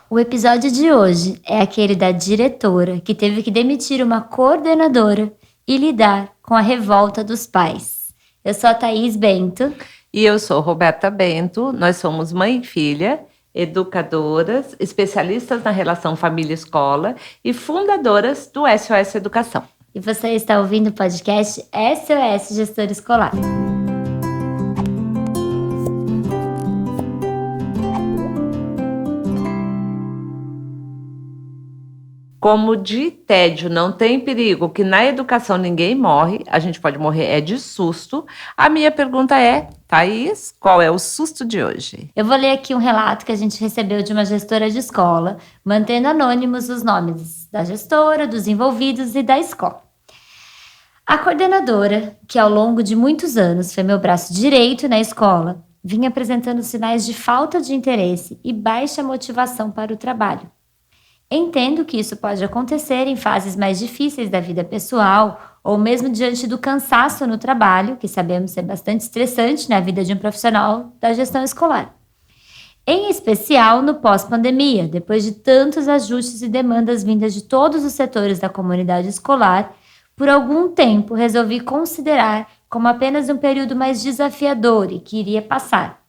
O episódio de hoje é aquele da diretora que teve que demitir uma coordenadora e lidar com a revolta dos pais. Eu sou a Thaís Bento. E eu sou Roberta Bento. Nós somos mãe e filha, educadoras, especialistas na relação família-escola e fundadoras do SOS Educação. E você está ouvindo o podcast SOS Gestor Escolar. Como de tédio não tem perigo, que na educação ninguém morre, a gente pode morrer de susto. A minha pergunta é, Thaís, qual é o susto de hoje? Eu vou ler aqui um relato que a gente recebeu de uma gestora de escola, mantendo anônimos os nomes da gestora, dos envolvidos e da escola. A coordenadora, que ao longo de muitos anos foi meu braço direito na escola, vinha apresentando sinais de falta de interesse e baixa motivação para o trabalho. Entendo que isso pode acontecer em fases mais difíceis da vida pessoal ou mesmo diante do cansaço no trabalho, que sabemos ser bastante estressante na vida de um profissional da gestão escolar. Em especial no pós-pandemia, depois de tantos ajustes e demandas vindas de todos os setores da comunidade escolar, por algum tempo resolvi considerar como apenas um período mais desafiador e que iria passar.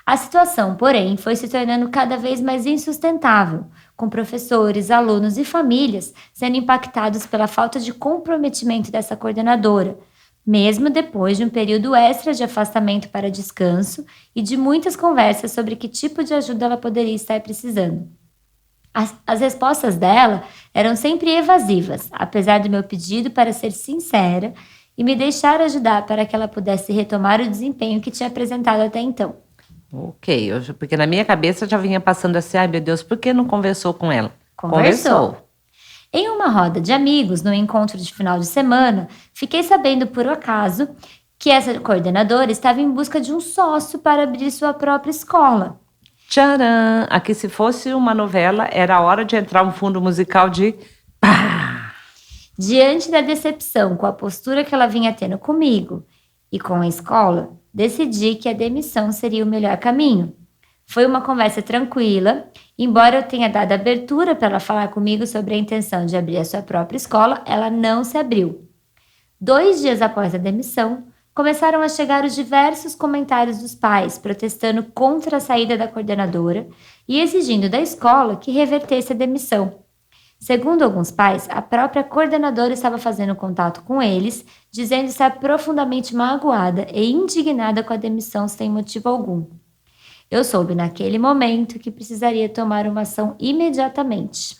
A situação, porém, foi se tornando cada vez mais insustentável, com professores, alunos e famílias sendo impactados pela falta de comprometimento dessa coordenadora, mesmo depois de um período extra de afastamento para descanso e de muitas conversas sobre que tipo de ajuda ela poderia estar precisando. As respostas dela eram sempre evasivas, apesar do meu pedido para ser sincera e me deixar ajudar para que ela pudesse retomar o desempenho que tinha apresentado até então. Ok, porque na minha cabeça já vinha passando assim, ai meu Deus, por que não conversou com ela? Conversou. Em uma roda de amigos, no encontro de final de semana, fiquei sabendo por acaso que essa coordenadora estava em busca de um sócio para abrir sua própria escola. Tcharam! Aqui se fosse uma novela, era a hora de entrar um fundo musical de pá! Diante da decepção com a postura que ela vinha tendo comigo e com a escola, decidi que a demissão seria o melhor caminho. Foi uma conversa tranquila, embora eu tenha dado abertura para ela falar comigo sobre a intenção de abrir a sua própria escola, ela não se abriu. 2 dias após a demissão, começaram a chegar os diversos comentários dos pais protestando contra a saída da coordenadora e exigindo da escola que revertesse a demissão. Segundo alguns pais, a própria coordenadora estava fazendo contato com eles, dizendo estar profundamente magoada e indignada com a demissão sem motivo algum. Eu soube naquele momento que precisaria tomar uma ação imediatamente.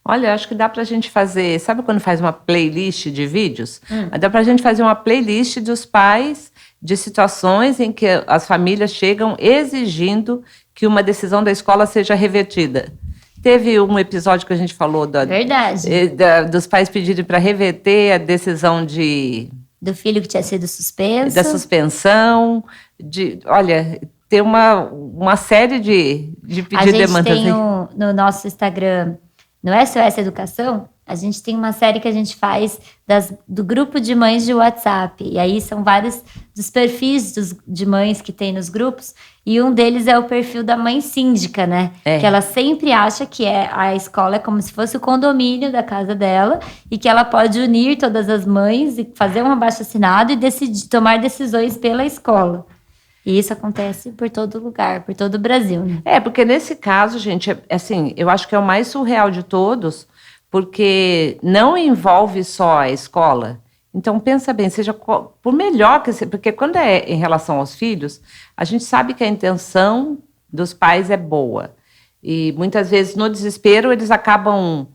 Olha, acho que dá pra gente fazer, sabe quando faz uma playlist de vídeos? Dá pra gente fazer uma playlist dos pais de situações em que as famílias chegam exigindo que uma decisão da escola seja revertida. Teve um episódio que a gente falou dos pais pedirem para reverter a decisão do filho que tinha sido suspenso. Da suspensão. Olha, tem uma série de pedir demandas. A gente tem no nosso Instagram, no SOS Educação, a gente tem uma série que a gente faz do grupo de mães de WhatsApp. E aí são vários dos perfis de mães que tem nos grupos. E um deles é o perfil da mãe síndica, né? Que ela sempre acha que a escola é como se fosse o condomínio da casa dela. E que ela pode unir todas as mães e fazer um abaixo-assinado e tomar decisões pela escola. E isso acontece por todo lugar, por todo o Brasil, né? Porque nesse caso, gente, assim, eu acho que é o mais surreal de todos, porque não envolve só a escola. Então, pensa bem, seja por melhor que seja, porque quando é em relação aos filhos, a gente sabe que a intenção dos pais é boa. E muitas vezes, no desespero, eles acabam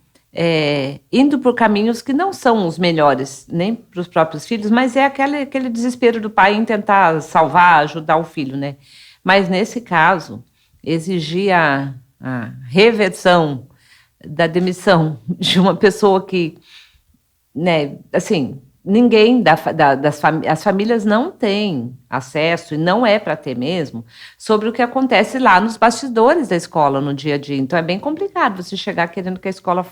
indo por caminhos que não são os melhores, nem para os próprios filhos, mas é aquele desespero do pai em tentar salvar, ajudar o filho, né? Mas, nesse caso, exigir a reversão da demissão de uma pessoa que, né, assim, ninguém as famílias não têm acesso, e não é para ter mesmo, sobre o que acontece lá nos bastidores da escola no dia a dia. Então é bem complicado você chegar querendo que a escola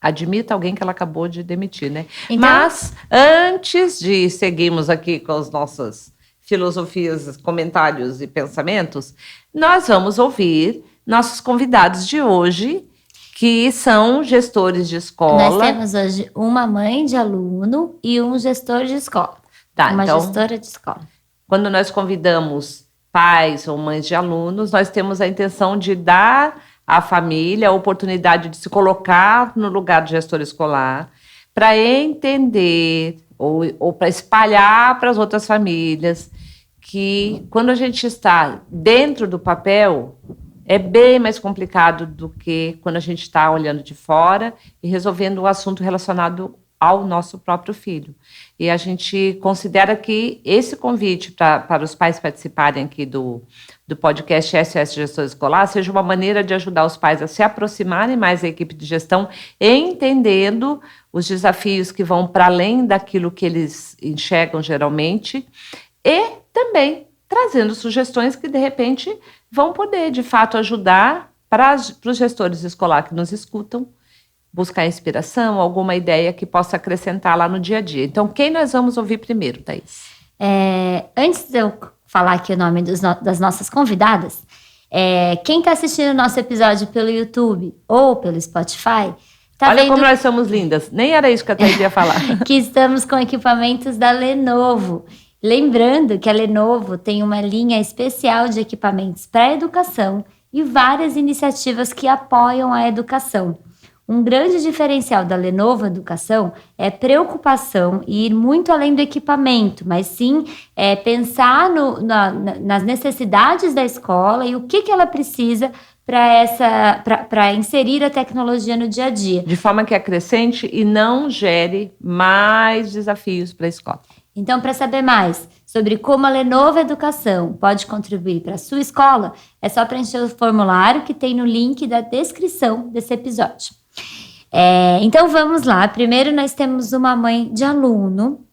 admita alguém que ela acabou de demitir, né? Então, mas antes de seguirmos aqui com as nossas filosofias, comentários e pensamentos, nós vamos ouvir nossos convidados de hoje, que são gestores de escola. Nós temos hoje uma mãe de aluno e um gestor de escola. Tá, uma então, gestora de escola. Quando nós convidamos pais ou mães de alunos, nós temos a intenção de dar à família a oportunidade de se colocar no lugar de gestor escolar, para entender ou para espalhar para as outras famílias que quando a gente está dentro do papel, é bem mais complicado do que quando a gente está olhando de fora e resolvendo o assunto relacionado ao nosso próprio filho. E a gente considera que esse convite para os pais participarem aqui do podcast SOS Gestor Escolar seja uma maneira de ajudar os pais a se aproximarem mais da equipe de gestão, entendendo os desafios que vão para além daquilo que eles enxergam geralmente, e também trazendo sugestões que, de repente, vão poder, de fato, ajudar para os gestores escolares que nos escutam, buscar inspiração, alguma ideia que possa acrescentar lá no dia a dia. Então, quem nós vamos ouvir primeiro, Thaís? Antes de eu falar aqui o nome das nossas convidadas, quem está assistindo o nosso episódio pelo YouTube ou pelo Spotify, olha como nós somos lindas. Nem era isso que a Thaís ia falar. Que estamos com equipamentos da Lenovo. Lembrando que a Lenovo tem uma linha especial de equipamentos para a educação e várias iniciativas que apoiam a educação. Um grande diferencial da Lenovo Educação é preocupação e ir muito além do equipamento, mas sim pensar nas necessidades da escola e o que ela precisa para inserir a tecnologia no dia a dia. De forma que acrescente e não gere mais desafios para a escola. Então, para saber mais sobre como a Lenovo Educação pode contribuir para a sua escola, é só preencher o formulário que tem no link da descrição desse episódio. Então, vamos lá. Primeiro, nós temos uma mãe de aluno,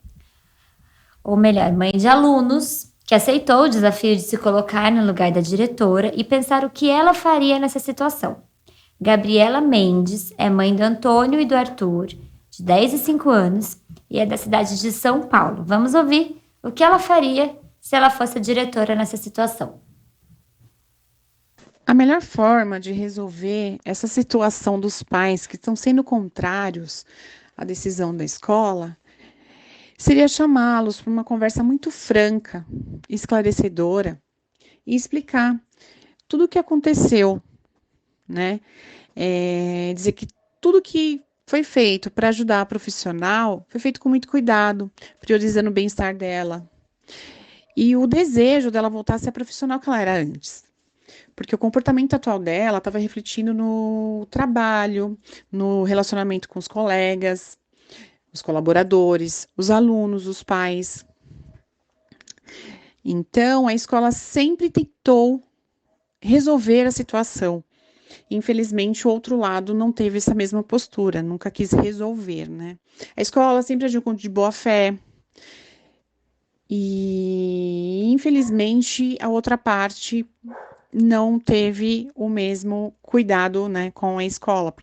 ou melhor, mãe de alunos, que aceitou o desafio de se colocar no lugar da diretora e pensar o que ela faria nessa situação. Gabriela Mendes é mãe do Antônio e do Arthur, de 10 e 5 anos, e é da cidade de São Paulo. Vamos ouvir o que ela faria se ela fosse a diretora nessa situação. A melhor forma de resolver essa situação dos pais que estão sendo contrários à decisão da escola seria chamá-los para uma conversa muito franca, esclarecedora e explicar tudo o que aconteceu, né? Dizer que tudo que foi feito para ajudar a profissional foi feito com muito cuidado, priorizando o bem-estar dela e o desejo dela voltar a ser a profissional que ela era antes. Porque o comportamento atual dela estava refletindo no trabalho, no relacionamento com os colegas, os colaboradores, os alunos, os pais. Então, a escola sempre tentou resolver a situação. Infelizmente, o outro lado não teve essa mesma postura, nunca quis resolver, né? A escola sempre agiu de boa fé. E, infelizmente, a outra parte não teve o mesmo cuidado, né, com a escola.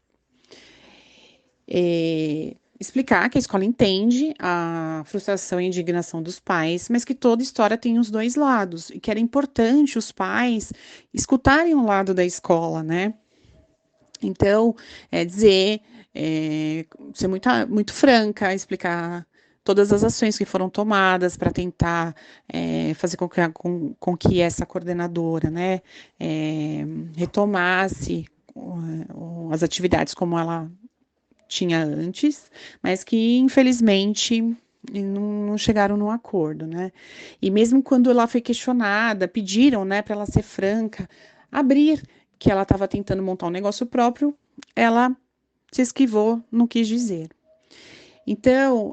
Explicar que a escola entende a frustração e indignação dos pais, mas que toda história tem os dois lados, e que era importante os pais escutarem o lado da escola, né? Então, ser muito franca, explicar todas as ações que foram tomadas para tentar fazer com que essa coordenadora, né, retomasse as atividades como ela tinha antes, mas que, infelizmente, não chegaram num acordo, né? E mesmo quando ela foi questionada, pediram, né, para ela ser franca, abrir que ela estava tentando montar um negócio próprio, ela se esquivou, não quis dizer. Então,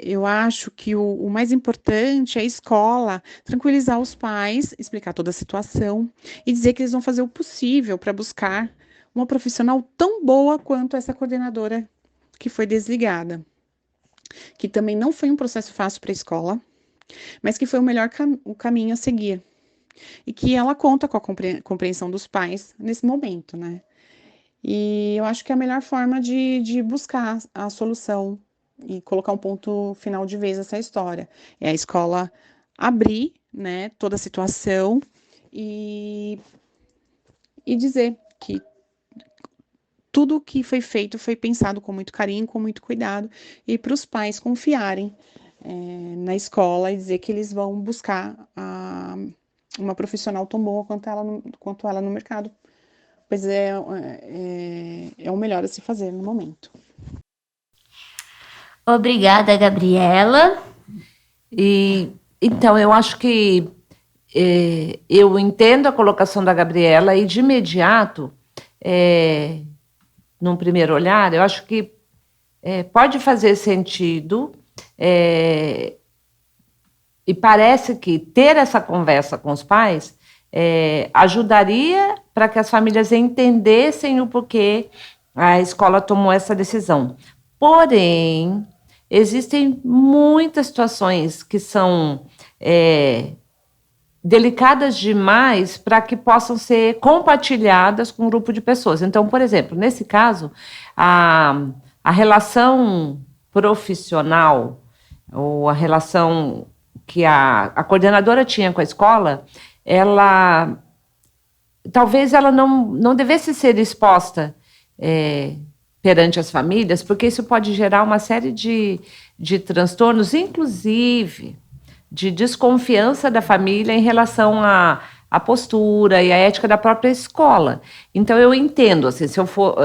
eu acho que o mais importante é a escola tranquilizar os pais, explicar toda a situação e dizer que eles vão fazer o possível para buscar uma profissional tão boa quanto essa coordenadora que foi desligada. Que também não foi um processo fácil para a escola, mas que foi o melhor o caminho a seguir. E que ela conta com a compreensão dos pais nesse momento, né? E eu acho que é a melhor forma de buscar a solução e colocar um ponto final de vez nessa história. É a escola abrir, né, toda a situação e e dizer que tudo que foi feito foi pensado com muito carinho, com muito cuidado, e para os pais confiarem na escola e dizer que eles vão buscar uma profissional tão boa quanto ela no mercado, pois é o melhor a se fazer no momento. Obrigada, Gabriela. E então eu acho que eu entendo a colocação da Gabriela e de imediato, num primeiro olhar, eu acho que pode fazer sentido, e parece que ter essa conversa com os pais ajudaria para que as famílias entendessem o porquê a escola tomou essa decisão. Porém, existem muitas situações que são delicadas demais para que possam ser compartilhadas com um grupo de pessoas. Então, por exemplo, nesse caso, a relação profissional ou a relação que a coordenadora tinha com a escola, talvez ela não devesse ser exposta perante as famílias, porque isso pode gerar uma série de transtornos, inclusive de desconfiança da família em relação à postura e à ética da própria escola. Então, eu entendo, assim, se eu for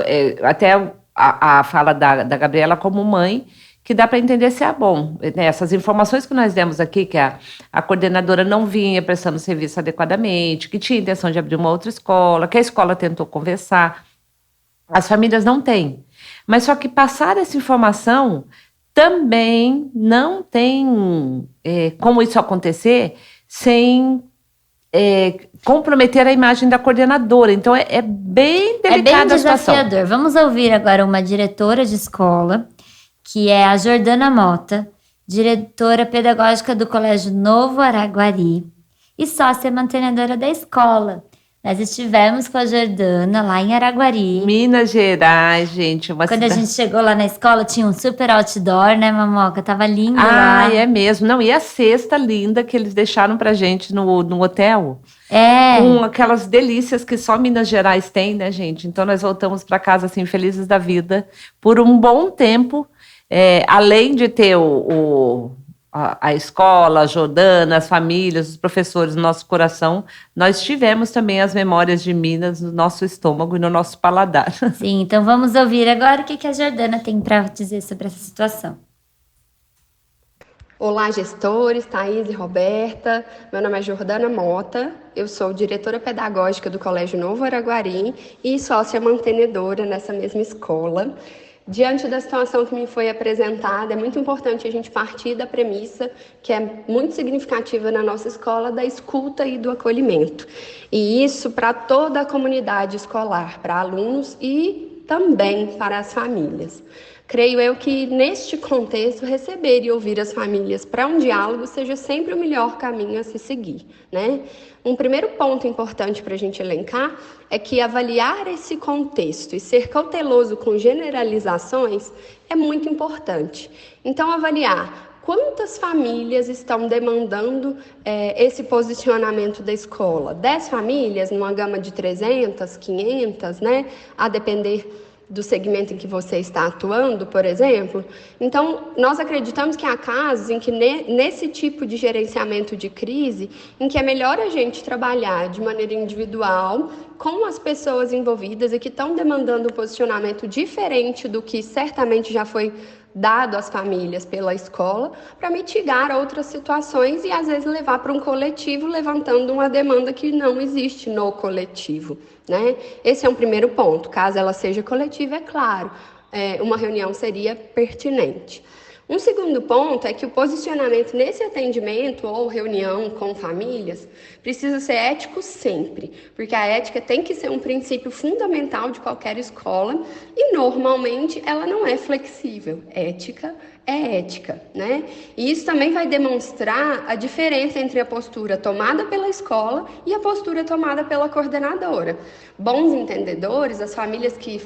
até a fala da Gabriela como mãe, que dá para entender se é bom. Né? Essas informações que nós demos aqui, que a coordenadora não vinha prestando serviço adequadamente, que tinha intenção de abrir uma outra escola, que a escola tentou conversar, as famílias não têm. Mas só que passar essa informação também não tem como isso acontecer sem comprometer a imagem da coordenadora. Então, é bem delicada a situação. É bem desafiador. Vamos ouvir agora uma diretora de escola, que é a Jordana Mota, diretora pedagógica do Colégio Novo Araguari e sócia mantenedora da escola. Nós estivemos com a Jordana lá em Araguari. Minas Gerais, gente. Quando a gente chegou lá na escola, tinha um super outdoor, né, Mamoca? Tava lindo lá. Ah, é mesmo. Não, e a cesta linda que eles deixaram pra gente no hotel. Com aquelas delícias que só Minas Gerais tem, né, gente? Então, nós voltamos para casa, assim, felizes da vida, por um bom tempo. Além de ter a escola, a Jordana, as famílias, os professores no nosso coração, nós tivemos também as memórias de Minas no nosso estômago e no nosso paladar. Sim, então vamos ouvir agora o que a Jordana tem para dizer sobre essa situação. Olá, gestores, Thaís e Roberta. Meu nome é Jordana Mota, eu sou diretora pedagógica do Colégio Novo Araguari e sócia mantenedora nessa mesma escola. Diante da situação que me foi apresentada, é muito importante a gente partir da premissa, que é muito significativa na nossa escola, da escuta e do acolhimento. E isso para toda a comunidade escolar, para alunos e também para as famílias. Creio eu que, neste contexto, receber e ouvir as famílias para um diálogo seja sempre o melhor caminho a se seguir, né? Um primeiro ponto importante para a gente elencar é que avaliar esse contexto e ser cauteloso com generalizações é muito importante. Então, avaliar quantas famílias estão demandando esse posicionamento da escola. 10 famílias, numa gama de 300, 500, né? A depender do segmento em que você está atuando, por exemplo. Então, nós acreditamos que há casos em que nesse tipo de gerenciamento de crise, em que é melhor a gente trabalhar de maneira individual com as pessoas envolvidas e que estão demandando um posicionamento diferente do que certamente já foi dado às famílias pela escola, para mitigar outras situações e, às vezes, levar para um coletivo, levantando uma demanda que não existe no coletivo, né? Esse é um primeiro ponto. Caso ela seja coletiva, é claro, uma reunião seria pertinente. Um segundo ponto é que o posicionamento nesse atendimento ou reunião com famílias precisa ser ético sempre, porque a ética tem que ser um princípio fundamental de qualquer escola e, normalmente, ela não é flexível. Ética é ética, né? E isso também vai demonstrar a diferença entre a postura tomada pela escola e a postura tomada pela coordenadora. Bons entendedores, as famílias que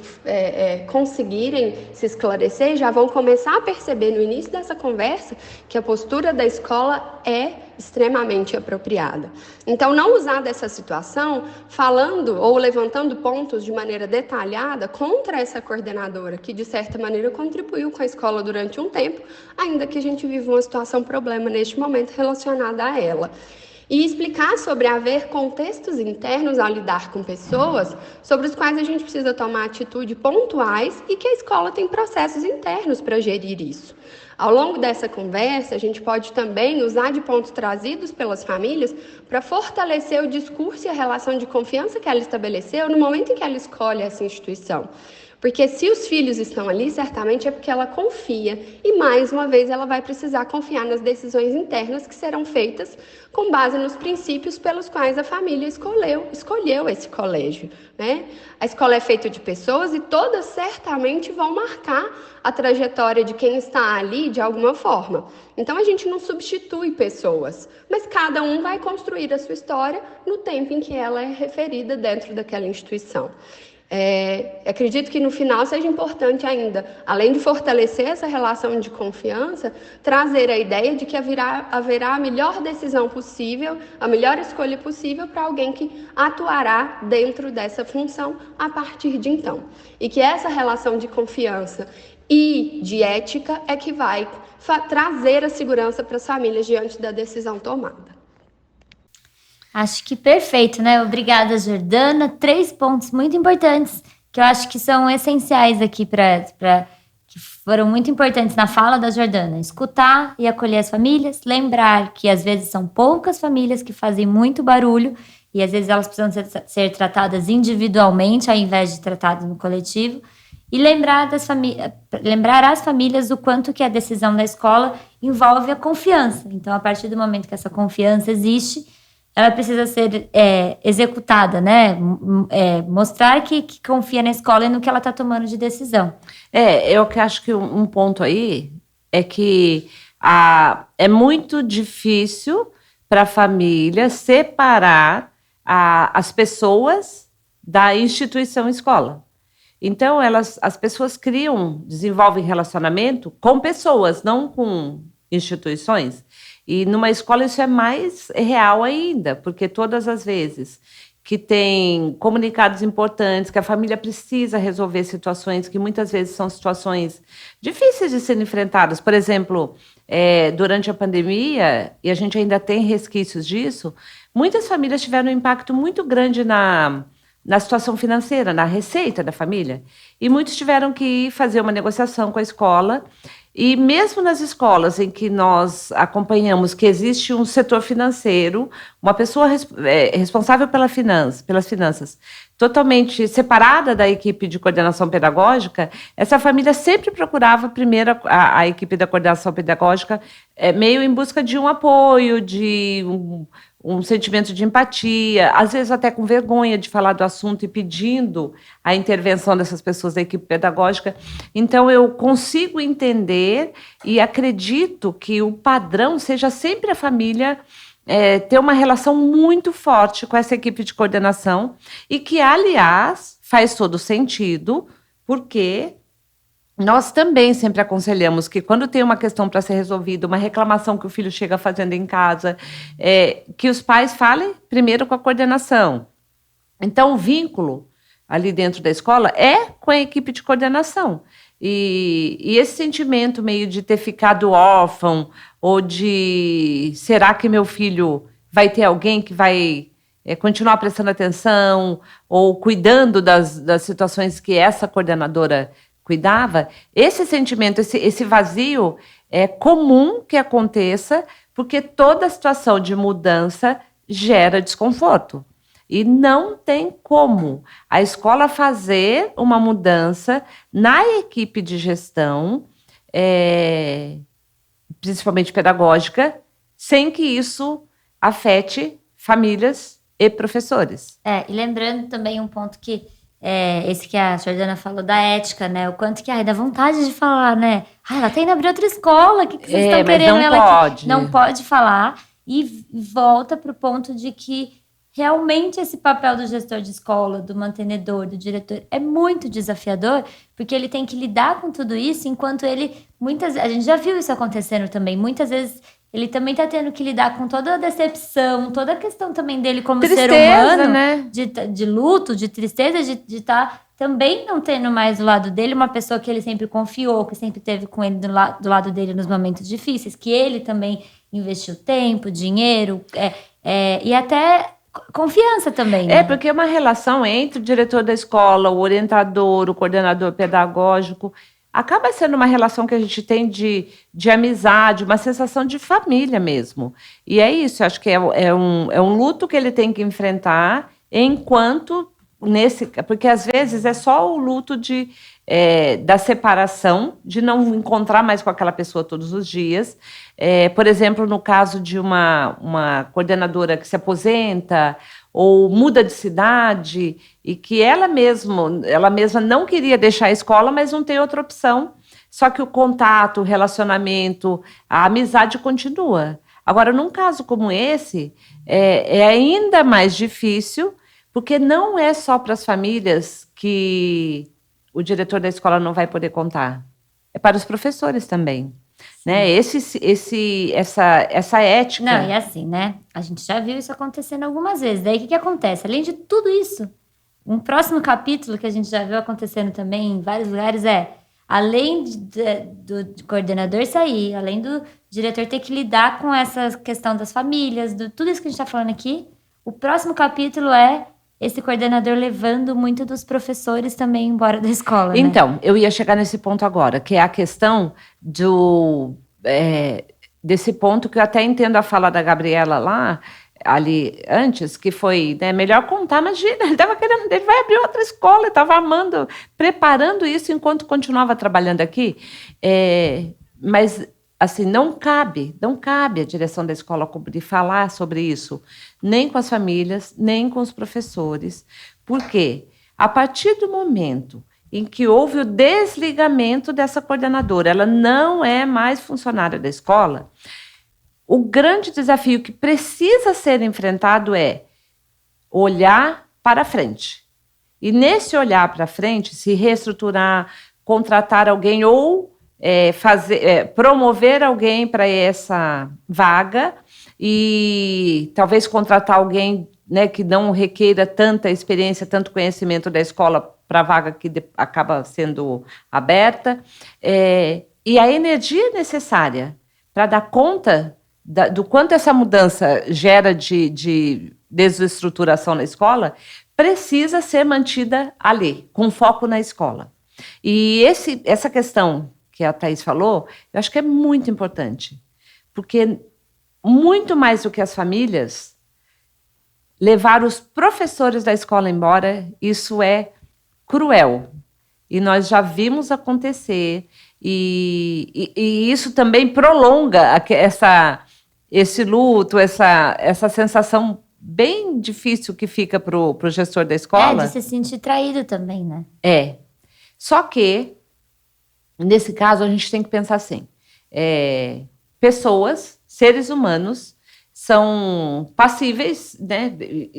conseguirem se esclarecer já vão começar a perceber no início dessa conversa que a postura da escola é extremamente apropriada. Então, não usar dessa situação falando ou levantando pontos de maneira detalhada contra essa coordenadora, que de certa maneira contribuiu com a escola durante um tempo, ainda que a gente viva uma situação problema neste momento relacionada a ela. E explicar sobre haver contextos internos ao lidar com pessoas sobre os quais a gente precisa tomar atitudes pontuais e que a escola tem processos internos para gerir isso. Ao longo dessa conversa, a gente pode também usar de pontos trazidos pelas famílias para fortalecer o discurso e a relação de confiança que ela estabeleceu no momento em que ela escolhe essa instituição. Porque se os filhos estão ali, certamente é porque ela confia e, mais uma vez, ela vai precisar confiar nas decisões internas que serão feitas com base nos princípios pelos quais a família escolheu esse colégio, né? A escola é feita de pessoas e todas certamente vão marcar a trajetória de quem está ali de alguma forma. Então, a gente não substitui pessoas, mas cada um vai construir a sua história no tempo em que ela é referida dentro daquela instituição. Acredito que no final seja importante ainda, além de fortalecer essa relação de confiança, trazer a ideia de que haverá a melhor decisão possível, a melhor escolha possível para alguém que atuará dentro dessa função a partir de então. E que essa relação de confiança e de ética é que vai trazer a segurança para as famílias diante da decisão tomada. Acho que perfeito, né? Obrigada, Jordana. 3 pontos muito importantes que eu acho que são essenciais aqui que foram muito importantes na fala da Jordana. Escutar e acolher as famílias, lembrar que às vezes são poucas famílias que fazem muito barulho e às vezes elas precisam ser tratadas individualmente ao invés de tratadas no coletivo. E lembrar às famílias o quanto que a decisão da escola envolve a confiança. Então, a partir do momento que essa confiança existe, ela precisa ser executada, né? Mostrar que confia na escola e no que ela está tomando de decisão. Eu acho que um ponto aí é que é muito difícil para a família separar as pessoas da instituição escola. Então, as pessoas desenvolvem relacionamento com pessoas, não com instituições. E numa escola isso é mais real ainda, porque todas as vezes que tem comunicados importantes, que a família precisa resolver situações que muitas vezes são situações difíceis de serem enfrentadas. Por exemplo, durante a pandemia, e a gente ainda tem resquícios disso, muitas famílias tiveram um impacto muito grande na situação financeira, na receita da família. E muitos tiveram que fazer uma negociação com a escola. E mesmo nas escolas em que nós acompanhamos que existe um setor financeiro, uma pessoa responsável pelas finanças, totalmente separada da equipe de coordenação pedagógica, essa família sempre procurava primeiro a equipe da coordenação pedagógica meio em busca de um apoio, de um sentimento de empatia, às vezes até com vergonha de falar do assunto e pedindo a intervenção dessas pessoas da equipe pedagógica. Então, eu consigo entender e acredito que o padrão seja sempre a família ter uma relação muito forte com essa equipe de coordenação e que, aliás, faz todo sentido, porque nós também sempre aconselhamos que quando tem uma questão para ser resolvida, uma reclamação que o filho chega fazendo em casa, que os pais falem primeiro com a coordenação. Então, o vínculo ali dentro da escola é com a equipe de coordenação. E esse sentimento meio de ter ficado órfão, ou de será que meu filho vai ter alguém que vai continuar prestando atenção, ou cuidando das situações que essa coordenadora cuidava, esse sentimento, esse vazio é comum que aconteça, porque toda situação de mudança gera desconforto. E não tem como a escola fazer uma mudança na equipe de gestão, principalmente pedagógica, sem que isso afete famílias e professores. E lembrando também um ponto que esse que a Jordana falou da ética, né? O quanto que dá vontade de falar, né? Ela tá indo abrir outra escola, o que vocês estão querendo? Não pode. Não pode falar. E volta para o ponto de que realmente esse papel do gestor de escola, do mantenedor, do diretor, é muito desafiador, porque ele tem que lidar com tudo isso, enquanto ele, a gente já viu isso acontecendo também, muitas vezes ele também está tendo que lidar com toda a decepção, toda a questão também dele como Tristeza, ser humano, né? de luto, de tristeza, de estar também não tendo mais do lado dele uma pessoa que ele sempre confiou, que sempre teve com ele do lado dele nos momentos difíceis, que ele também investiu tempo, dinheiro, e até confiança também, né? Porque é uma relação entre o diretor da escola, o orientador, o coordenador pedagógico. Acaba sendo uma relação que a gente tem de amizade, uma sensação de família mesmo. E é isso, acho que é um luto que ele tem que enfrentar enquanto porque às vezes é só o luto da separação, de não encontrar mais com aquela pessoa todos os dias. Por exemplo, no caso de uma coordenadora que se aposenta ou muda de cidade e que ela mesma não queria deixar a escola, mas não tem outra opção. Só que o contato, o relacionamento, a amizade continua. Agora, num caso como esse, é ainda mais difícil, porque não é só para as famílias que o diretor da escola não vai poder contar. É para os professores também. Né? Essa ética. Não, e assim, né? A gente já viu isso acontecendo algumas vezes. Daí o que acontece? Além de tudo isso, um próximo capítulo que a gente já viu acontecendo também em vários lugares além do coordenador sair, além do diretor ter que lidar com essa questão das famílias, tudo isso que a gente está falando aqui, o próximo capítulo é esse coordenador levando muito dos professores também embora da escola, né? Então, eu ia chegar nesse ponto agora, que é a questão desse ponto que eu até entendo a fala da Gabriela lá, ali antes, que foi, né, melhor contar, imagina, ele vai abrir outra escola, ele estava amando, preparando isso enquanto continuava trabalhando aqui, mas assim, não cabe a direção da escola de falar sobre isso, nem com as famílias, nem com os professores, porque a partir do momento em que houve o desligamento dessa coordenadora, ela não é mais funcionária da escola, o grande desafio que precisa ser enfrentado é olhar para frente. E nesse olhar para frente, se reestruturar, contratar alguém ou promover alguém para essa vaga e talvez contratar alguém, né, que não requeira tanta experiência, tanto conhecimento da escola para a vaga que acaba sendo aberta, e a energia necessária para dar conta do quanto essa mudança gera de desestruturação na escola, precisa ser mantida ali, com foco na escola. E essa questão que a Thaís falou, eu acho que é muito importante, porque muito mais do que as famílias, levar os professores da escola embora, isso é cruel. E nós já vimos acontecer, e isso também prolonga esse luto, essa sensação bem difícil que fica para o gestor da escola. De se sentir traído também, né? Só que, nesse caso, a gente tem que pensar assim, pessoas, seres humanos, são passíveis, né,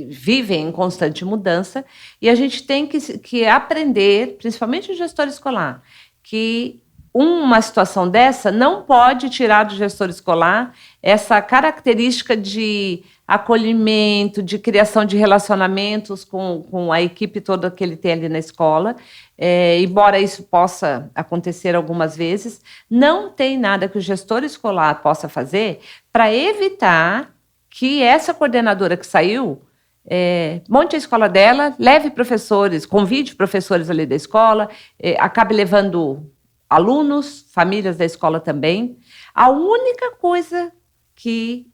vivem em constante mudança, e a gente tem que aprender, principalmente o gestor escolar, que uma situação dessa não pode tirar do gestor escolar essa característica de acolhimento, de criação de relacionamentos com a equipe toda que ele tem ali na escola. Embora isso possa acontecer algumas vezes, não tem nada que o gestor escolar possa fazer para evitar que essa coordenadora que saiu monte a escola dela, leve professores, convide professores ali da escola, acabe levando alunos, famílias da escola também. A única coisa que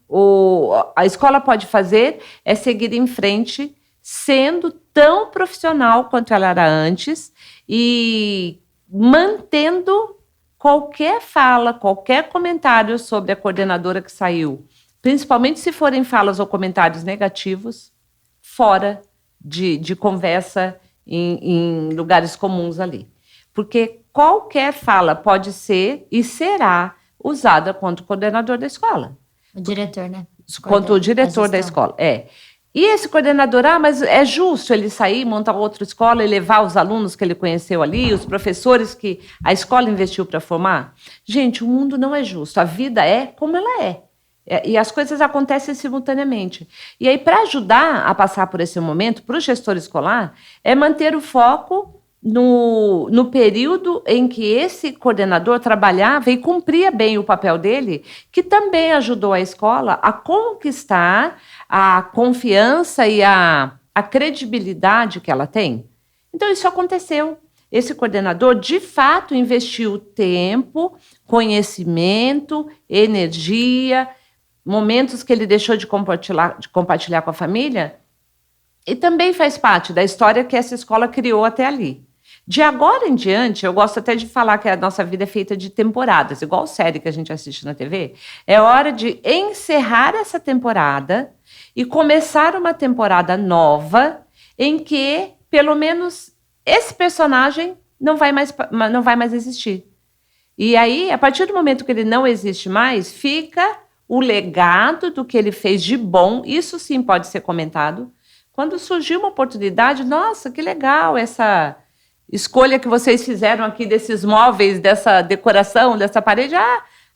a escola pode fazer é seguir em frente, sendo tão profissional quanto ela era antes e mantendo qualquer fala, qualquer comentário sobre a coordenadora que saiu, principalmente se forem falas ou comentários negativos, fora de conversa em lugares comuns ali. Porque qualquer fala pode ser e será usada contra o coordenador da escola. O diretor, né? Contra o diretor da escola, E esse coordenador, mas é justo ele sair, montar outra escola e levar os alunos que ele conheceu ali, os professores que a escola investiu para formar? Gente, o mundo não é justo, a vida é como ela é. E as coisas acontecem simultaneamente. E aí, para ajudar a passar por esse momento, para o gestor escolar, é manter o foco no período em que esse coordenador trabalhava e cumpria bem o papel dele, que também ajudou a escola a conquistar a confiança e a credibilidade que ela tem. Então, isso aconteceu. Esse coordenador, de fato, investiu tempo, conhecimento, energia, momentos que ele deixou de compartilhar com a família, e também faz parte da história que essa escola criou até ali. De agora em diante, eu gosto até de falar que a nossa vida é feita de temporadas, igual série que a gente assiste na TV. É hora de encerrar essa temporada e começar uma temporada nova em que, pelo menos, esse personagem não vai mais existir. E aí, a partir do momento que ele não existe mais, fica o legado do que ele fez de bom, isso sim pode ser comentado. Quando surgiu uma oportunidade, nossa, que legal essa escolha que vocês fizeram aqui desses móveis, dessa decoração, dessa parede.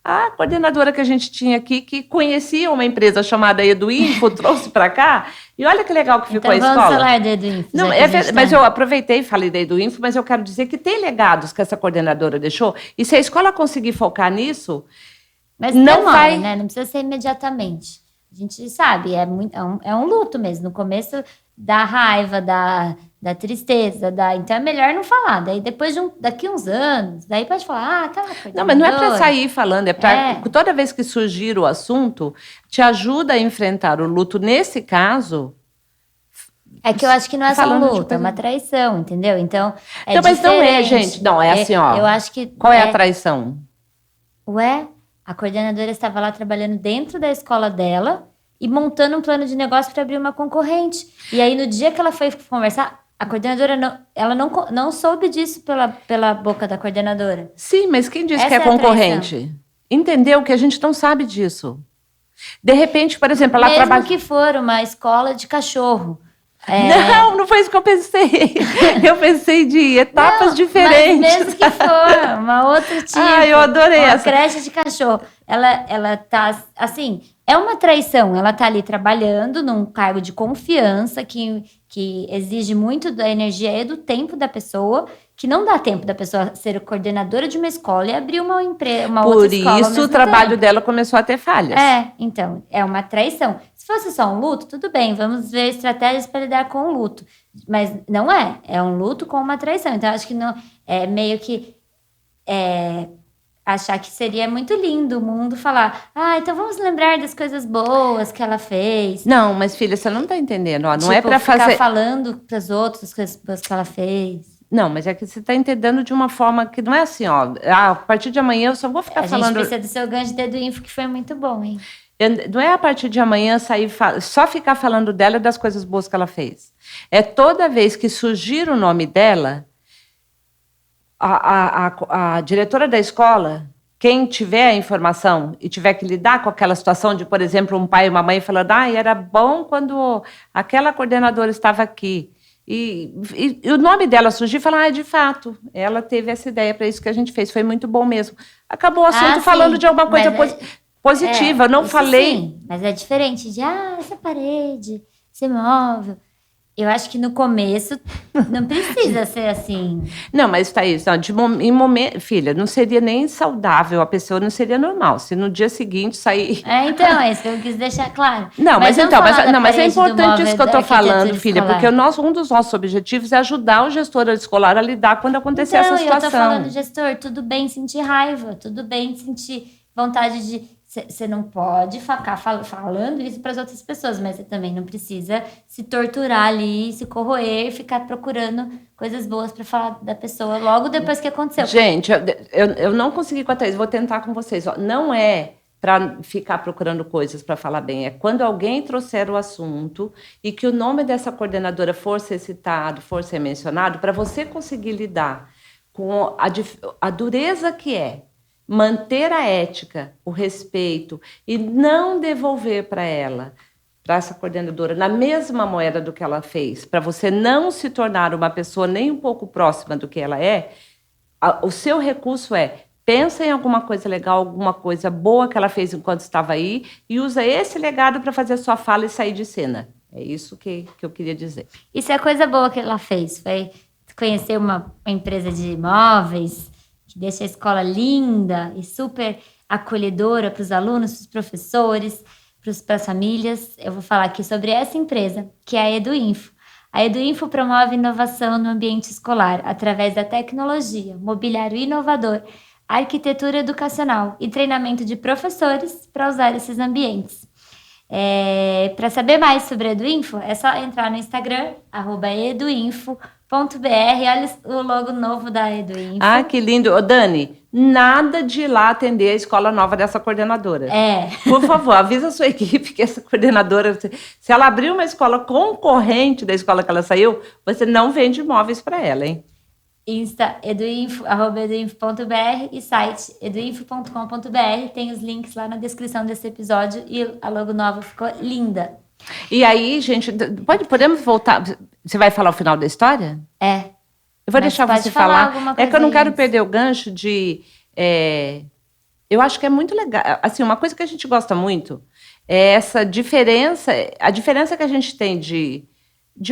A coordenadora que a gente tinha aqui, que conhecia uma empresa chamada Eduinfo, trouxe para cá, e olha que legal que ficou então, a escola. Vamos falar da Eduinfo. Não, mas eu aproveitei e falei da Eduinfo, mas eu quero dizer que tem legados que essa coordenadora deixou, e se a escola conseguir focar nisso, mas não demora, vai... né? Não precisa ser imediatamente. A gente sabe, é um luto mesmo. No começo dá raiva, dá tristeza, então é melhor não falar. Daí depois daqui uns anos, daí pode falar, aquela coordenadora. Não, mas não é para sair falando, é para toda vez que surgir o assunto, te ajuda a enfrentar o luto. Nesse caso... É que eu acho que não é só um luto, é uma traição, entendeu? Então, então, mas não é, gente. Não, é assim, ó. Eu acho que... Qual é a traição? Ué, a coordenadora estava lá trabalhando dentro da escola dela e montando um plano de negócio para abrir uma concorrente. E aí, no dia que ela foi conversar, a coordenadora não soube disso pela boca da coordenadora. Sim, mas quem disse que é concorrente? Entendeu que a gente não sabe disso. De repente, por exemplo, ela trabalha... Mesmo que for uma escola de cachorro. Não foi isso que eu pensei. Eu pensei de etapas diferentes. Mas mesmo que for, uma outra tipo. Eu adorei uma essa. Creche de cachorro. Ela tá, assim, é uma traição. Ela tá ali trabalhando num cargo de confiança que exige muito da energia e do tempo da pessoa, que não dá tempo da pessoa ser coordenadora de uma escola e abrir uma outra escola. Por isso o trabalho dela começou a ter falhas. Então, é uma traição. Se fosse só um luto, tudo bem, vamos ver estratégias para lidar com o luto. Mas não é um luto com uma traição. Então, acho que não é meio que achar que seria muito lindo o mundo falar, então vamos lembrar das coisas boas que ela fez. Não, mas filha, você não está entendendo. Ó, não é para ficar falando para os outros as coisas boas que ela fez. Não, mas é que você está entendendo de uma forma que não é assim, ó. A partir de amanhã eu só vou ficar falando... A gente precisa do seu gancho de Eduinfo, que foi muito bom, hein? Não é a partir de amanhã só ficar falando dela e das coisas boas que ela fez. É toda vez que surgir o nome dela, a diretora da escola, quem tiver a informação e tiver que lidar com aquela situação de, por exemplo, um pai e uma mãe falando, era bom quando aquela coordenadora estava aqui. E o nome dela surgiu e falar, de fato, ela teve essa ideia para isso que a gente fez, foi muito bom mesmo. Acabou o assunto falando sim, de alguma coisa positiva, eu não falei... Sim, mas é diferente de, essa parede, esse móvel... Eu acho que no começo não precisa ser assim. Não, mas Thaís, filha, não seria nem saudável, a pessoa não seria normal. Se no dia seguinte sair... Então, é isso que eu quis deixar claro. Mas é importante isso que eu estou falando, filha, porque um dos nossos objetivos é ajudar o gestor escolar a lidar quando acontecer essa situação. Eu estou falando, gestor, tudo bem sentir raiva, tudo bem sentir vontade de... Você não pode ficar falando isso para as outras pessoas, mas você também não precisa se torturar ali, se corroer, ficar procurando coisas boas para falar da pessoa logo depois que aconteceu. Gente, eu não consegui com a Thaís, vou tentar com vocês. Não é para ficar procurando coisas para falar bem, é quando alguém trouxer o assunto e que o nome dessa coordenadora for ser citado, for ser mencionado, para você conseguir lidar com a dureza que é manter a ética, o respeito e não devolver para essa coordenadora, na mesma moeda do que ela fez, para você não se tornar uma pessoa nem um pouco próxima do que ela é, o seu recurso é pensa em alguma coisa legal, alguma coisa boa que ela fez enquanto estava aí e usa esse legado para fazer a sua fala e sair de cena. É isso que eu queria dizer. Isso é a coisa boa que ela fez, foi conhecer uma empresa de imóveis que deixa a escola linda e super acolhedora para os alunos, para os professores, para as famílias. Eu vou falar aqui sobre essa empresa, que é a Eduinfo. A Eduinfo promove inovação no ambiente escolar através da tecnologia, mobiliário inovador, arquitetura educacional e treinamento de professores para usar esses ambientes. Para saber mais sobre a Eduinfo, é só entrar no Instagram, @eduinfo.br. Olha o logo novo da Eduinfo. Ah, que lindo. Ô, Dani, nada de ir lá atender a escola nova dessa coordenadora. Por favor, avisa a sua equipe que essa coordenadora, se ela abrir uma escola concorrente da escola que ela saiu, você não vende imóveis para ela, hein? Insta, eduinfo.br e site eduinfo.com.br. Tem os links lá na descrição desse episódio e a logo nova ficou linda. E aí, gente, podemos voltar? Você vai falar o final da história? Eu vou deixar você falar. É que eu não quero perder o gancho de... eu acho que é muito legal. Assim, uma coisa que a gente gosta muito é essa diferença, a diferença que a gente tem de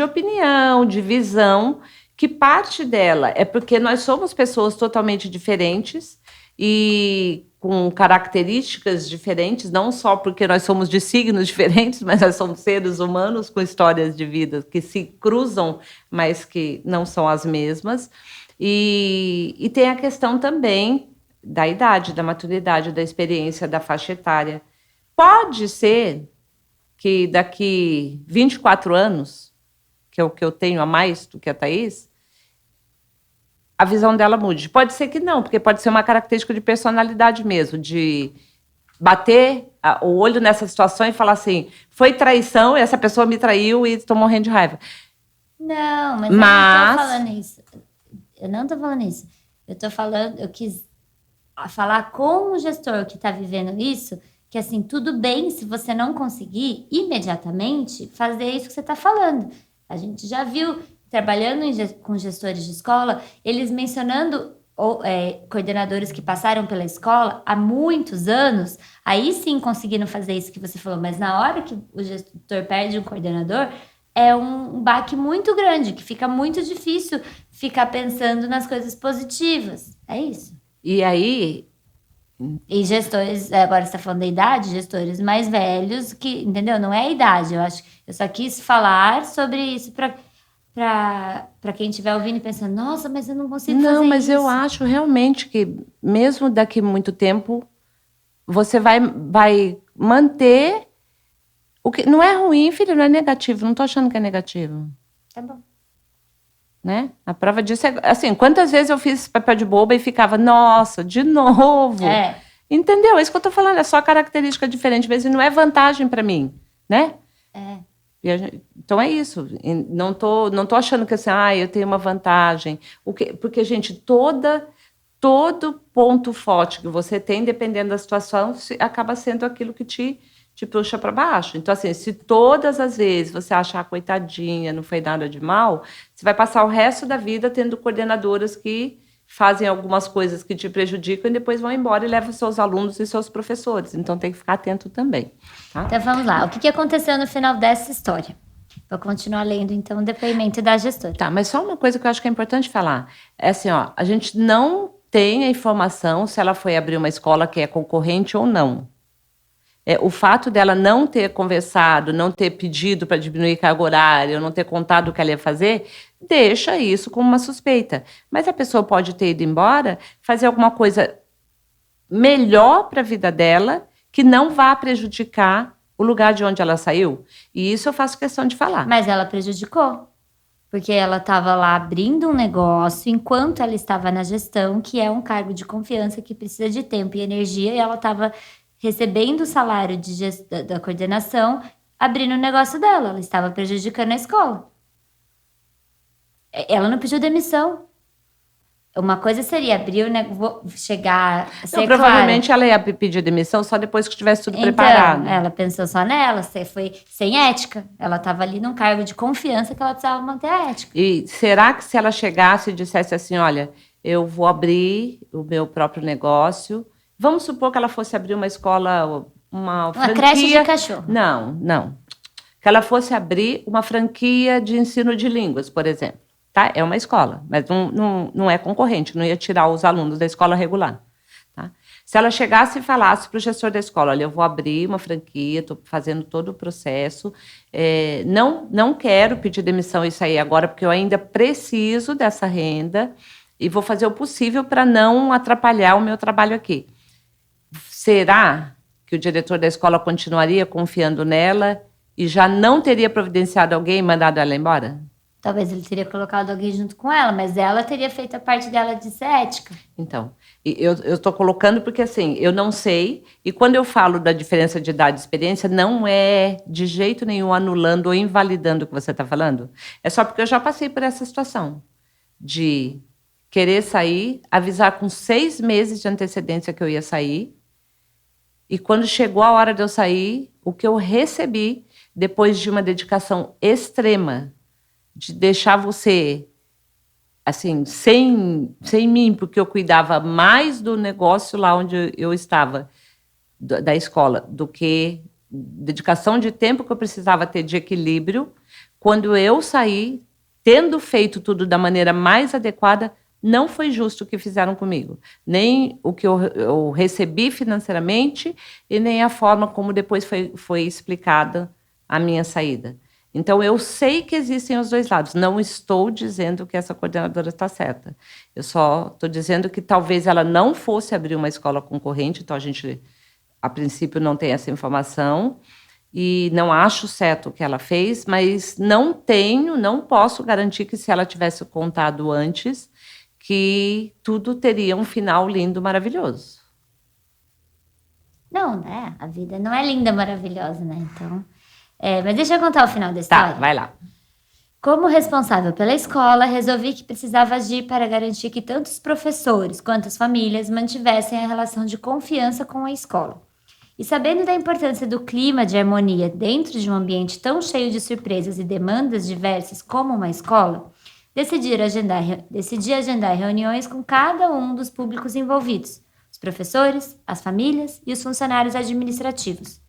opinião, de visão, que parte dela é porque nós somos pessoas totalmente diferentes e com características diferentes, não só porque nós somos de signos diferentes, mas nós somos seres humanos com histórias de vida que se cruzam, mas que não são as mesmas. E tem a questão também da idade, da maturidade, da experiência, da faixa etária. Pode ser que daqui 24 anos, que é o que eu tenho a mais do que a Thaís, a visão dela mude. Pode ser que não, porque pode ser uma característica de personalidade mesmo, de bater o olho nessa situação e falar assim, foi traição, essa pessoa me traiu e estou morrendo de raiva. Não, mas eu não estou falando isso. Eu não estou falando isso. Eu quis falar com o gestor que está vivendo isso, que assim, tudo bem se você não conseguir imediatamente fazer isso que você está falando. A gente já viu, trabalhando com gestores de escola, eles mencionando coordenadores que passaram pela escola há muitos anos, aí sim conseguiram fazer isso que você falou, mas na hora que o gestor perde um coordenador, é um baque muito grande, que fica muito difícil ficar pensando nas coisas positivas. É isso. E aí... E gestores, agora você está falando da idade, gestores mais velhos, que, entendeu? Não é a idade, eu só quis falar sobre isso para quem estiver ouvindo e pensando, nossa, mas eu não consigo fazer isso. Não, mas eu acho realmente que, mesmo daqui a muito tempo, você vai manter o que não é ruim, filho, não é negativo, não estou achando que é negativo. Tá bom. Né? A prova disso é, assim, quantas vezes eu fiz esse papel de boba e ficava, nossa, de novo. Entendeu? É isso que eu tô falando, é só característica diferente, mas não é vantagem para mim, né? Então é isso. Não tô achando que assim, eu tenho uma vantagem. Porque, gente, todo ponto forte que você tem, dependendo da situação, acaba sendo aquilo que te puxa para baixo. Então, assim, se todas as vezes você achar, coitadinha, não foi nada de mal, você vai passar o resto da vida tendo coordenadoras que fazem algumas coisas que te prejudicam e depois vão embora e levam seus alunos e seus professores. Então, tem que ficar atento também. Tá? Então, vamos lá. O que aconteceu no final dessa história? Vou continuar lendo, então, o depoimento da gestora. Tá, mas só uma coisa que eu acho que é importante falar. É assim, a gente não tem a informação se ela foi abrir uma escola que é concorrente ou não. O fato dela não ter conversado, não ter pedido para diminuir carga horária, não ter contado o que ela ia fazer, deixa isso como uma suspeita. Mas a pessoa pode ter ido embora, fazer alguma coisa melhor para a vida dela, que não vá prejudicar o lugar de onde ela saiu. E isso eu faço questão de falar. Mas ela prejudicou, porque ela estava lá abrindo um negócio enquanto ela estava na gestão, que é um cargo de confiança que precisa de tempo e energia, e ela estava recebendo o salário da coordenação, abrindo o negócio dela. Ela estava prejudicando a escola. Ela não pediu demissão. Uma coisa seria abrir o negócio, chegar a ser provavelmente ela ia pedir demissão só depois que tivesse tudo preparado. Ela pensou só nela, foi sem ética. Ela estava ali num cargo de confiança que ela precisava manter a ética. E será que se ela chegasse e dissesse assim, olha, eu vou abrir o meu próprio negócio. Vamos supor que ela fosse abrir uma escola, uma franquia... creche de cachorro. Não. Que ela fosse abrir uma franquia de ensino de línguas, por exemplo. Tá? É uma escola, mas não é concorrente, não ia tirar os alunos da escola regular. Tá? Se ela chegasse e falasse para o gestor da escola, olha, eu vou abrir uma franquia, estou fazendo todo o processo, não quero pedir demissão e sair agora, porque eu ainda preciso dessa renda e vou fazer o possível para não atrapalhar o meu trabalho aqui. Será que o diretor da escola continuaria confiando nela e já não teria providenciado alguém e mandado ela embora? Talvez ele teria colocado alguém junto com ela, mas ela teria feito a parte dela de ser ética. Então, eu estou colocando porque, assim, eu não sei, e quando eu falo da diferença de idade e experiência, não é de jeito nenhum anulando ou invalidando o que você está falando. É só porque eu já passei por essa situação de querer sair, avisar com 6 meses de antecedência que eu ia sair, e quando chegou a hora de eu sair, o que eu recebi, depois de uma dedicação extrema, de deixar você, assim, sem mim, porque eu cuidava mais do negócio lá onde eu estava, da escola, do que dedicação de tempo que eu precisava ter de equilíbrio. Quando eu saí, tendo feito tudo da maneira mais adequada, não foi justo o que fizeram comigo. Nem o que eu recebi financeiramente e nem a forma como depois foi explicada a minha saída. Então, eu sei que existem os dois lados. Não estou dizendo que essa coordenadora está certa. Eu só estou dizendo que talvez ela não fosse abrir uma escola concorrente, então a gente, a princípio, não tem essa informação, e não acho certo o que ela fez, mas não posso garantir que se ela tivesse contado antes, que tudo teria um final lindo, maravilhoso. Não, né? A vida não é linda, maravilhosa, né? Então... mas deixa eu contar o final da história. Tá, vai lá. Como responsável pela escola, resolvi que precisava agir para garantir que tanto os professores quanto as famílias mantivessem a relação de confiança com a escola. E sabendo da importância do clima de harmonia dentro de um ambiente tão cheio de surpresas e demandas diversas como uma escola, decidi agendar reuniões com cada um dos públicos envolvidos, os professores, as famílias e os funcionários administrativos.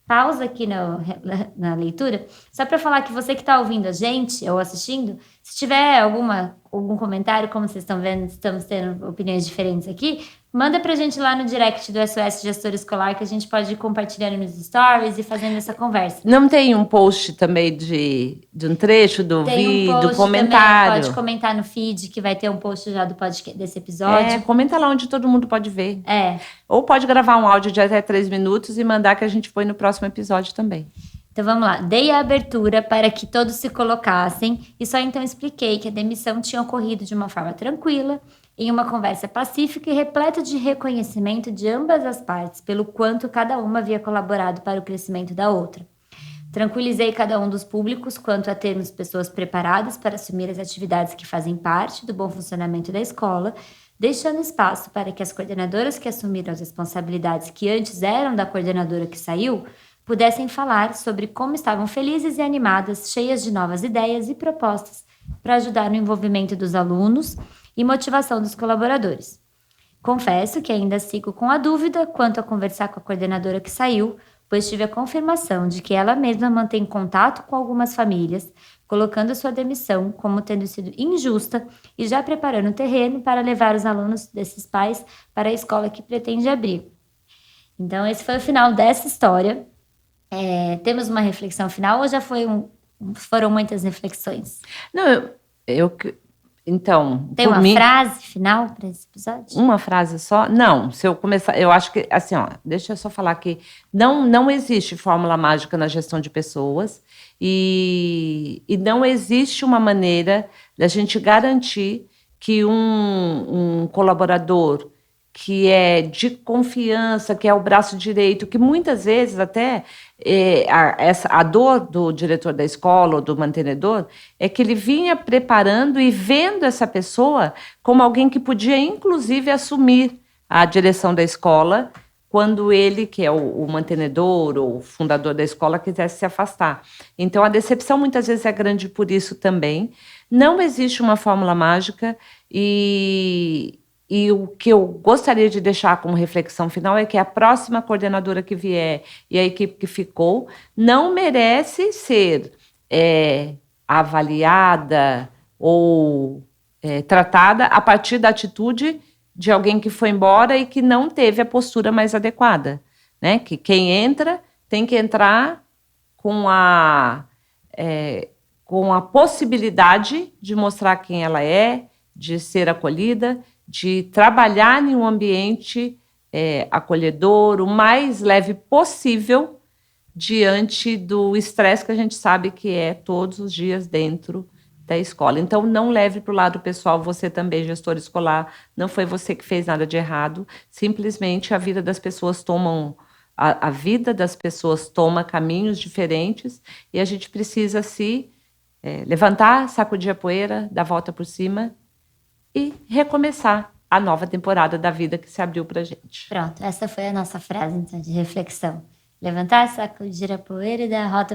Pausa aqui na leitura, só para falar que você que está ouvindo a gente ou assistindo, se tiver algum comentário, como vocês estão vendo, estamos tendo opiniões diferentes aqui, manda para a gente lá no direct do SOS Gestor Escolar, que a gente pode ir compartilhando nos stories e fazendo essa conversa. Não tem um post também de um trecho do vídeo, do comentário? Também, pode comentar no feed, que vai ter um post já do podcast desse episódio. Comenta lá onde todo mundo pode ver. É. Ou pode gravar um áudio de até 3 minutos e mandar, que a gente põe no próximo episódio também. Então vamos lá, dei a abertura para que todos se colocassem e só então expliquei que a demissão tinha ocorrido de uma forma tranquila, em uma conversa pacífica e repleta de reconhecimento de ambas as partes pelo quanto cada uma havia colaborado para o crescimento da outra. Tranquilizei cada um dos públicos quanto a termos pessoas preparadas para assumir as atividades que fazem parte do bom funcionamento da escola, deixando espaço para que as coordenadoras que assumiram as responsabilidades que antes eram da coordenadora que saiu, pudessem falar sobre como estavam felizes e animadas, cheias de novas ideias e propostas para ajudar no envolvimento dos alunos e motivação dos colaboradores. Confesso que ainda sigo com a dúvida quanto a conversar com a coordenadora que saiu, pois tive a confirmação de que ela mesma mantém contato com algumas famílias, colocando sua demissão como tendo sido injusta e já preparando o terreno para levar os alunos desses pais para a escola que pretende abrir. Então, esse foi o final dessa história. Temos uma reflexão final ou já foram muitas reflexões? Não, então... Tem uma frase final para esse episódio? Uma frase só? Não, se eu começar... Eu acho que, assim, deixa eu só falar que não existe fórmula mágica na gestão de pessoas e não existe uma maneira da gente garantir que um colaborador que é de confiança, que é o braço direito, que muitas vezes até a dor do diretor da escola ou do mantenedor é que ele vinha preparando e vendo essa pessoa como alguém que podia, inclusive, assumir a direção da escola quando ele, que é o mantenedor ou o fundador da escola, quisesse se afastar. Então, a decepção muitas vezes é grande por isso também. Não existe uma fórmula mágica e o que eu gostaria de deixar como reflexão final é que a próxima coordenadora que vier e a equipe que ficou não merece ser avaliada ou tratada a partir da atitude de alguém que foi embora e que não teve a postura mais adequada, né? Que quem entra tem que entrar com a possibilidade de mostrar quem ela é, de ser acolhida, de trabalhar em um ambiente acolhedor, o mais leve possível, diante do estresse que a gente sabe que é todos os dias dentro da escola. Então, não leve para o lado pessoal, você também, gestor escolar, não foi você que fez nada de errado, simplesmente a vida das pessoas a vida das pessoas toma caminhos diferentes e a gente precisa se levantar, sacudir a poeira, dar a volta por cima e recomeçar a nova temporada da vida que se abriu para a gente. Pronto, essa foi a nossa frase, então, de reflexão. Levantar, sacudir a poeira e dar a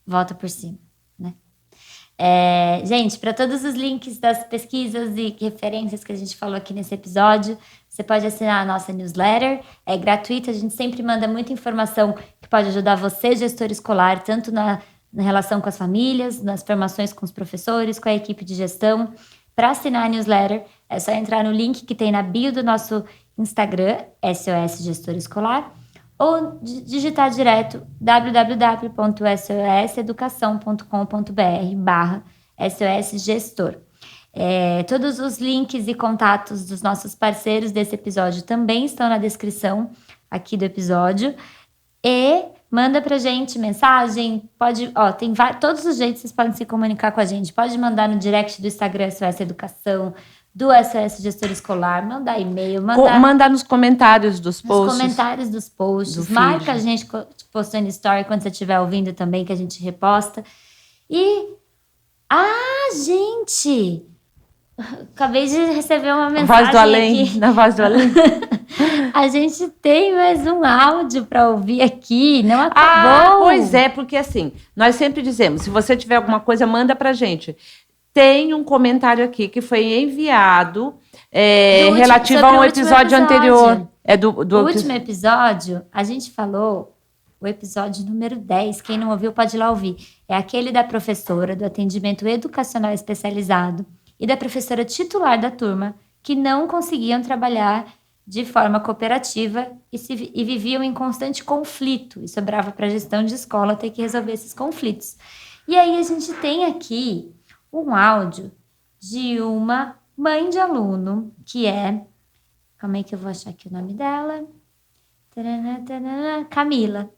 volta por cima, né? Gente, para todos os links das pesquisas e referências que a gente falou aqui nesse episódio, você pode assinar a nossa newsletter, é gratuita, a gente sempre manda muita informação que pode ajudar você, gestor escolar, tanto na relação com as famílias, nas formações com os professores, com a equipe de gestão. Para assinar a newsletter, é só entrar no link que tem na bio do nosso Instagram, SOS Gestor Escolar, ou digitar direto www.soseducação.com.br/SOS Gestor. Todos os links e contatos dos nossos parceiros desse episódio também estão na descrição aqui do episódio. E manda pra gente mensagem, tem todos os jeitos que vocês podem se comunicar com a gente. Pode mandar no direct do Instagram SOS Educação, do SOS Gestor Escolar, mandar e-mail, mandar nos comentários dos posts. Nos comentários dos posts. Marca a gente postando story quando você estiver ouvindo também, que a gente reposta. E, gente, acabei de receber uma mensagem Voz do além, aqui. na voz do além. A gente tem mais um áudio para ouvir aqui, não acabou. Pois é, porque assim, nós sempre dizemos, se você tiver alguma coisa, manda pra gente. Tem um comentário aqui que foi enviado relativo a um episódio anterior. O último episódio, a gente falou, o episódio número 10, quem não ouviu pode ir lá ouvir. É aquele da professora do atendimento educacional especializado e da professora titular da turma, que não conseguiam trabalhar de forma cooperativa e viviam em constante conflito. E sobrava para a gestão de escola ter que resolver esses conflitos. E aí a gente tem aqui um áudio de uma mãe de aluno, que é... Calma aí que eu vou achar aqui o nome dela. Camila.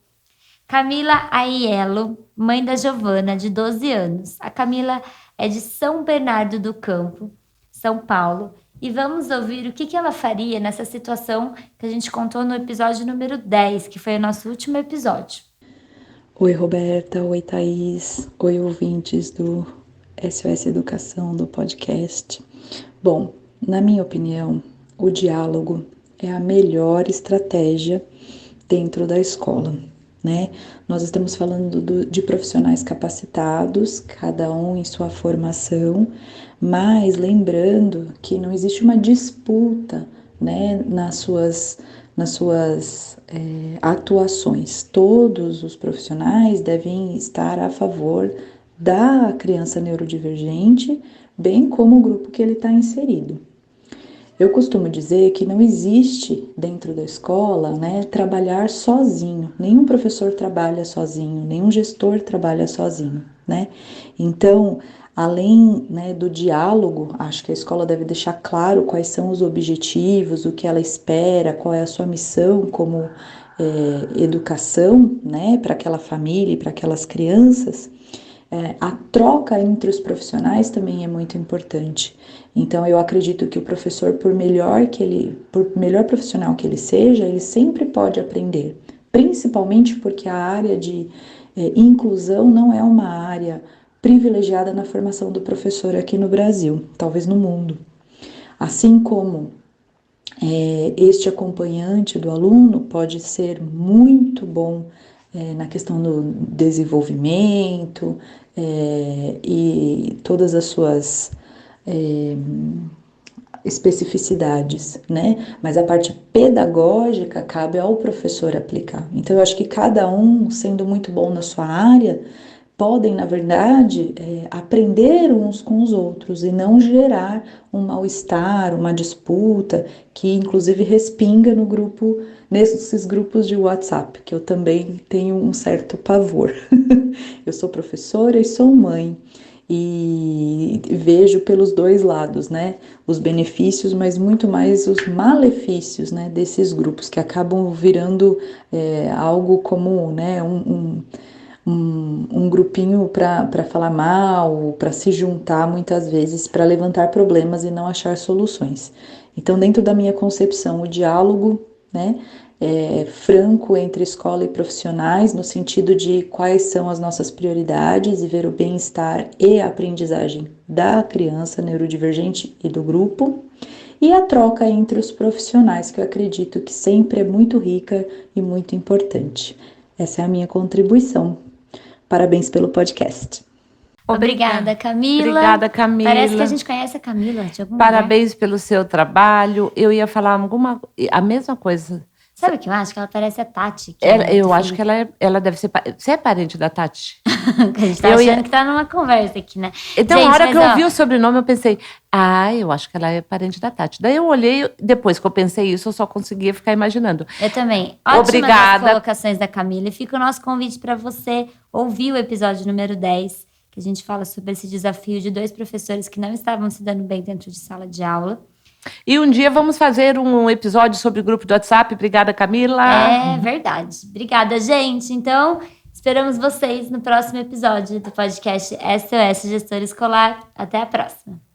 Camila Aiello, mãe da Giovana, de 12 anos. A Camila é de São Bernardo do Campo, São Paulo. E vamos ouvir o que ela faria nessa situação que a gente contou no episódio número 10, que foi o nosso último episódio. Oi, Roberta. Oi, Thaís. Oi, ouvintes do SOS Educação, do podcast. Bom, na minha opinião, o diálogo é a melhor estratégia dentro da escola, né? Nós estamos falando de profissionais capacitados, cada um em sua formação, mas lembrando que não existe uma disputa, né, nas suas atuações. Todos os profissionais devem estar a favor da criança neurodivergente, bem como o grupo que ele está inserido. Eu costumo dizer que não existe dentro da escola, né, trabalhar sozinho. Nenhum professor trabalha sozinho, nenhum gestor trabalha sozinho, né? Então, além, né, do diálogo, acho que a escola deve deixar claro quais são os objetivos, o que ela espera, qual é a sua missão como educação, né, para aquela família e para aquelas crianças. A troca entre os profissionais também é muito importante. Então, eu acredito que o professor, por melhor profissional que ele seja, ele sempre pode aprender, principalmente porque a área de inclusão não é uma área privilegiada na formação do professor aqui no Brasil, talvez no mundo. Assim como Este acompanhante do aluno pode ser muito bom na questão do desenvolvimento e todas as suas especificidades, né? Mas a parte pedagógica cabe ao professor aplicar. Então, eu acho que cada um, sendo muito bom na sua área, podem, na verdade, aprender uns com os outros e não gerar um mal-estar, uma disputa, que inclusive respinga no grupo, nesses grupos de WhatsApp, que eu também tenho um certo pavor. Eu sou professora e sou mãe, e vejo pelos dois lados, né, os benefícios, mas muito mais os malefícios, né, desses grupos, que acabam virando algo como, né, um grupinho para falar mal, para se juntar muitas vezes para levantar problemas e não achar soluções. Então, dentro da minha concepção, o diálogo, né, franco entre escola e profissionais, no sentido de quais são as nossas prioridades e ver o bem-estar e a aprendizagem da criança neurodivergente e do grupo, e a troca entre os profissionais, que eu acredito que sempre é muito rica e muito importante. Essa é a minha contribuição. Parabéns pelo podcast. Obrigada, Camila. Obrigada, Camila. Parece que a gente conhece a Camila de algum Parabéns pelo seu trabalho. Eu ia falar a mesma coisa. Sabe o que eu acho? Que ela parece a Tati. Eu acho que ela deve ser... Você é parente da Tati? Que a gente tá achando que tá numa conversa aqui, né? Então, gente, a hora que eu ouvi o sobrenome, eu pensei, eu acho que ela é parente da Tati. Daí eu olhei, depois que eu pensei isso, eu só conseguia ficar imaginando. Eu também. Ótimas Obrigada. as colocações da Camila. E fica o nosso convite para você ouvir o episódio número 10, que a gente fala sobre esse desafio de 2 professores que não estavam se dando bem dentro de sala de aula. E um dia vamos fazer um episódio sobre o grupo do WhatsApp. Obrigada, Camila. É verdade. Obrigada, gente. Então, esperamos vocês no próximo episódio do podcast SOS Gestor Escolar. Até a próxima.